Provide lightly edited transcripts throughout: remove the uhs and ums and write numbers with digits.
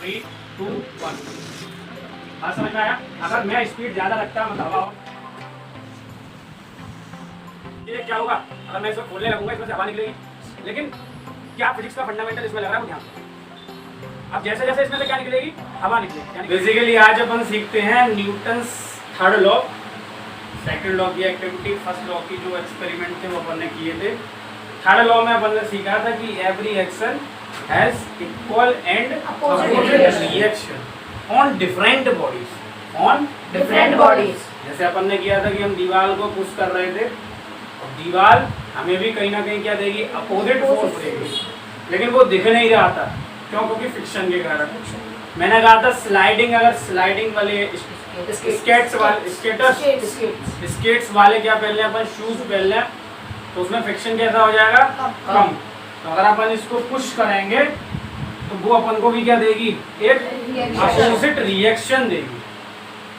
3, 2, 1। बात समझ में आया? अगर मैं स्पीड ज्यादा रखता मतलब हवा, ये क्या होगा? अगर मैं इसको खोलने लगूंगा इसमें से हवा निकलेगी, लेकिन क्या फिजिक्स का फंडामेंटल इसमें लग रहा है मुझे ध्यान। अब जैसे जैसे इसमें से क्या निकलेगी? हवा निकलेगी। बेसिकली आज अपन सीखते हैं Newton's third law, second law की एक्टिविटी, फर्स्ट लॉ की जो एक्सपेरिमेंट थे वो अपन ने किए थे। थर्ड लॉ में अपन ने सीखा था कि every action has equal and opposite reaction on different bodies, on different bodies. जैसे अपन ने किया था कि हम दीवार को पुश कर रहे थे और दीवार हमें भी कहीं ना कहीं क्या देगी? अपोजिट फोर्स देगी, लेकिन वो दिख नहीं रहा था। क्यों? क्योंकि फ्रिक्शन के कारण। मैंने कहा था स्लाइडिंग, अगर स्लाइडिंग वाले स्केट्स वाले क्या पहन लें अपन? शूज पहन लें, तो उसमें फ्रिक्शन कैसा हो जाएगा? कम। तो अगर अपन इसको पुश करेंगे तो वो अपन को भी क्या देगी? एक अपोजिट रिएक्शन देगी।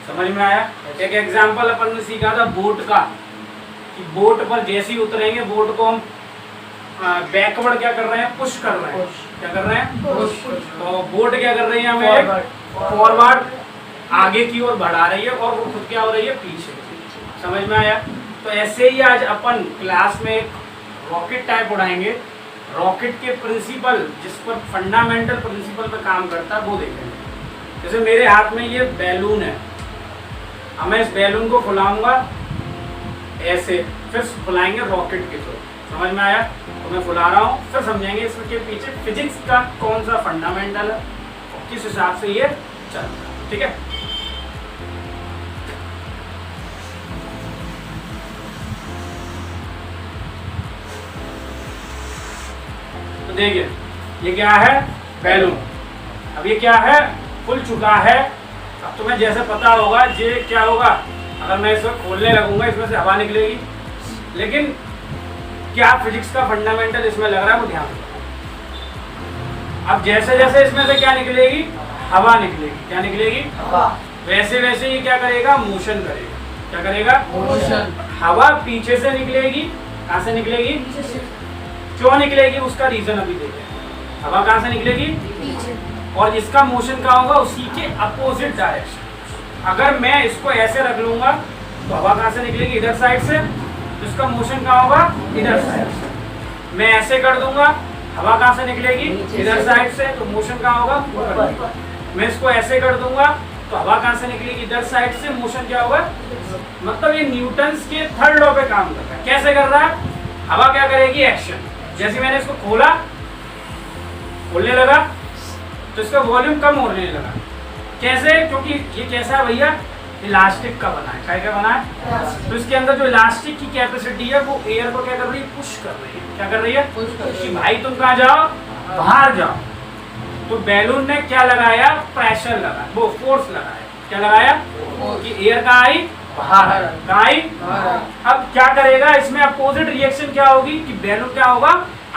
समझ में आया? एक एग्जांपल अपन ने सीखा था बोट का, कि बोट पर जैसे ही उतरेंगे बोट को हम बैकवर्ड क्या कर रहे हैं? पुश कर रहे हैं। क्या कर रहे हैं? पुश। तो बोट क्या कर रही है? हमें फॉरवर्ड आगे की ओर बढ़ा रही है और वो खुद क्या हो रही है? पीछे। समझ में आया? तो ऐसे ही आज अपन क्लास में एक रॉकेट टाइप उड़ाएंगे। रॉकेट के प्रिंसिपल, जिस पर फंडामेंटल प्रिंसिपल पर काम करता है, वो देखेंगे। जैसे मेरे हाथ में ये बैलून है, अब मैं इस बैलून को फुलाऊंगा ऐसे, फिर फुलाएंगे रॉकेट के थ्रू। समझ में आया? तो मैं फुला रहा हूँ, फिर समझेंगे इसके पीछे फिजिक्स का कौन सा फंडामेंटल है और किस हिसाब से ये चलता है। ठीक है? तो देखिए ये क्या है? बैलून। अब ये क्या है? फुल चुका है। अब तुम्हें जैसे पता होगा ये क्या होगा? अगर मैं इसको खोलने लगूंगा इसमें से हवा निकलेगी, लेकिन क्या फिजिक्स का फंडामेंटल इसमें लग रहा है? वो ध्यान दो। अब जैसे जैसे इसमें से क्या निकलेगी? हवा निकलेगी। क्या निकलेगी? हवा। वैसे वैसे ये क्या करेगा? मोशन करेगा। क्या करेगा? मोशन। हवा पीछे से निकलेगी। कहाँ से निकलेगी? क्यों निकलेगी? उसका रीजन अभी देखें। हवा कहाँ से निकलेगी? पीछे। और इसका मोशन कहाँ होगा? उसी के अपोजिट डायरेक्शन। अगर मैं इसको ऐसे रख लूंगा तो हवा कहाँ से निकलेगी? इधर साइड से। तो इसका मोशन कहाँ होगा? इधर साइड से। मैं ऐसे कर दूंगा, हवा कहाँ से निकलेगी? इधर साइड से। तो मोशन कहाँ होगा? ऊपर। मैं इसको ऐसे कर दूंगा तो हवा कहाँ से निकलेगी? इधर साइड से। मोशन क्या होगा? मतलब ये न्यूटन्स के थर्ड लॉ पे काम कर रहा है। कैसे कर रहा है? हवा क्या करेगी? एक्शन। जैसे मैंने इसको खोला, खोलने लगा तो इसका वॉल्यूम कम होने लगा। कैसे? क्योंकि ये कैसा है भैया? इलास्टिक का बना है। क्या बना है? तो इसके अंदर जो इलास्टिक की कैपेसिटी है वो एयर को क्या कर रही है? पुश कर रही है। क्या कर रही है? कि भाई तुम कहाँ जाओ? बाहर जाओ। तो बैलून ने क्या लगाया? प्रेशर लगाया, वो फोर्स लगाया। क्या लगाया? कि एयर कहाँ आई? बाहर। कहाँ आई? अब क्या करेगा? इसमें अपोजिट रिएक्शन क्या होगी? कि बैलून क्या होगा?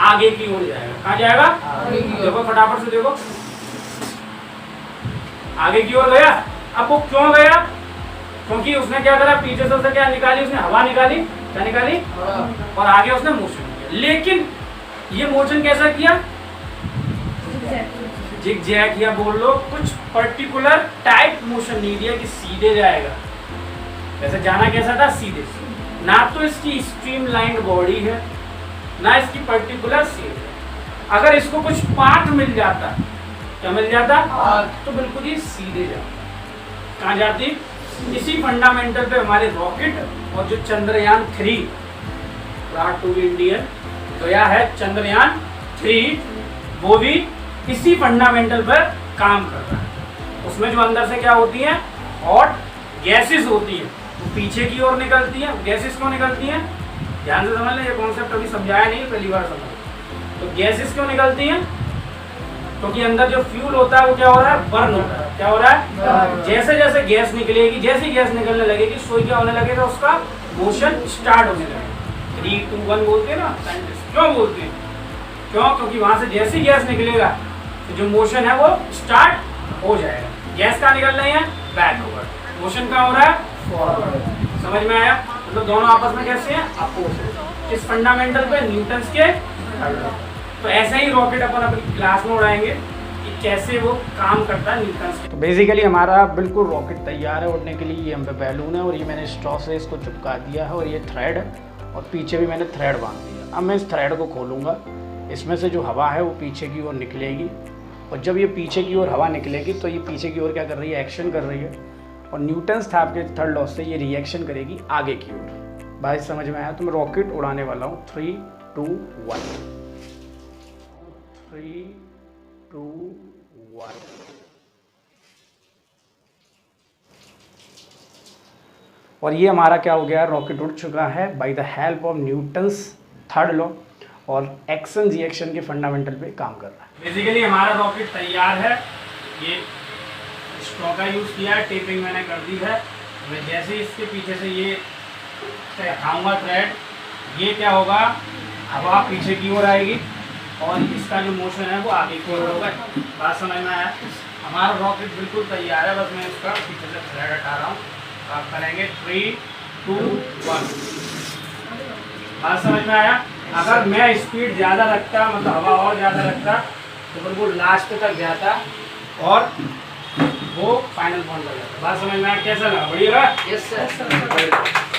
आगे की ओर जाएगा। कहाँ जाएगा? देखो फटाफट से देखो, आगे की ओर गया। अब वो क्यों गया? क्योंकि उसने क्या करा? पीछे से उसने क्या निकाली? उसने हवा निकाली। क्या निकाली? और आगे उसने मोशन किया। लेकिन ये मोशन कैसा किया? जिग जैग किया बोल लो, कुछ पर्टिकुलर टाइप मोशन नहीं दिया कि सीधे जाएगा। वैसे जाना कैसा था? सीधे। ना तो इसकी स्ट्रीमलाइंड बॉडी है, ना इसकी पर्टिकुलर शेप है। अगर इसको कुछ पार्ट मिल जाता, क्या मिल जाता? तो बिल्कुल ही सीधे जाता। कहाँ जाती? इसी फंडामेंटल पे हमारे रॉकेट और जो चंद्रयान 3, टू बी इंडियन, तो यह है चंद्रयान 3, वो भी इसी फंडामेंटल पर काम कर रहा है। उसमें जो अंदर से क्या होती है? हॉट गैसेस होती है, वो पीछे की ओर निकलती है। गैसेस क्यों निकलती हैं? ध्यान से समझ लें, ये कॉन्सेप्ट अभी समझाया नहीं, पहली बार समझ। तो गैसेस क्यों निकलती हैं? क्योंकि अंदर जो फ्यूल होता है वो क्या हो रहा है? बर्न हो रहा है। क्या हो रहा है? जैसे जैसे गैस निकलेगी, जैसे गैस निकलने लगेगी, सोई क्या होने लगेगा? उसका मोशन स्टार्ट होने लगेगा। 3, 2, 1 बोलते हैं ना साइंटिस्ट। क्यों बोलते हैं? क्यों? क्योंकि वहां से जैसी गैस निकलेगा तो जो मोशन है वो स्टार्ट हो जाएगा। गैस कहाँ निकल रही है? बैकवर्ड। मोशन कहाँ हो रहा है? फॉरवर्ड। समझ में आया? मतलब दोनों आपस में कैसे हैं? अपोजिट। इस फंडामेंटल पे न्यूटन्स के। तो ऐसे ही रॉकेट अपन अपनी क्लास में उड़ाएंगे। कि कैसे वो काम करता है न्यूटन्स। तो बेसिकली हमारा बिल्कुल रॉकेट तैयार है उड़ने के लिए। ये हम पे बैलून है और ये मैंने स्ट्रॉ से इसको चिपका दिया है और ये थ्रेड है और पीछे भी मैंने थ्रेड बांध दिया। अब मैं इस थ्रेड को खोलूँगा, इसमें से जो हवा है वो पीछे की ओर निकलेगी और जब ये पीछे की ओर हवा निकलेगी तो ये पीछे की ओर क्या कर रही है, एक्शन कर रही है और न्यूटन्स था आपके थर्ड लॉ से ये रिएक्शन करेगी आगे की ओर। बात समझ में आया? तो मैं रॉकेट उड़ाने वाला हूँ। 3, 2, 1। 3, 2, 1। और ये हमारा क्या हो गया, रॉकेट उड़ चुका है by the help of Newton's third law और एक्शन रिएक्शन के फंडामेंटल पे काम कर रहा है। बेसिकली हमारा रॉकेट तैयार है। ये स्ट्रॉ का यूज़ किया है, टेपिंग मैंने कर दी है। मैं जैसे ही इसके पीछे से ये हटाऊंगा थ्रेड, ये क्या होगा, हवा पीछे की ओर आएगी और इसका जो मोशन है वो आगे की ओर होगा। बात समझ में आया? हमारा रॉकेट बिल्कुल तैयार है, बस मैं इसका पीछे से थ्रेड हटा रहा हूँ। आप करेंगे 3, 2, 1। बात समझ में आया? अगर मैं स्पीड ज़्यादा रखता, मतलब हवा और ज़्यादा रखता, तो फिर वो लास्ट तक जाता और वो फाइनल पॉइंट पर जाता। बात समझ में आया? कैसा लगा? बढ़िया लगा? Yes sir.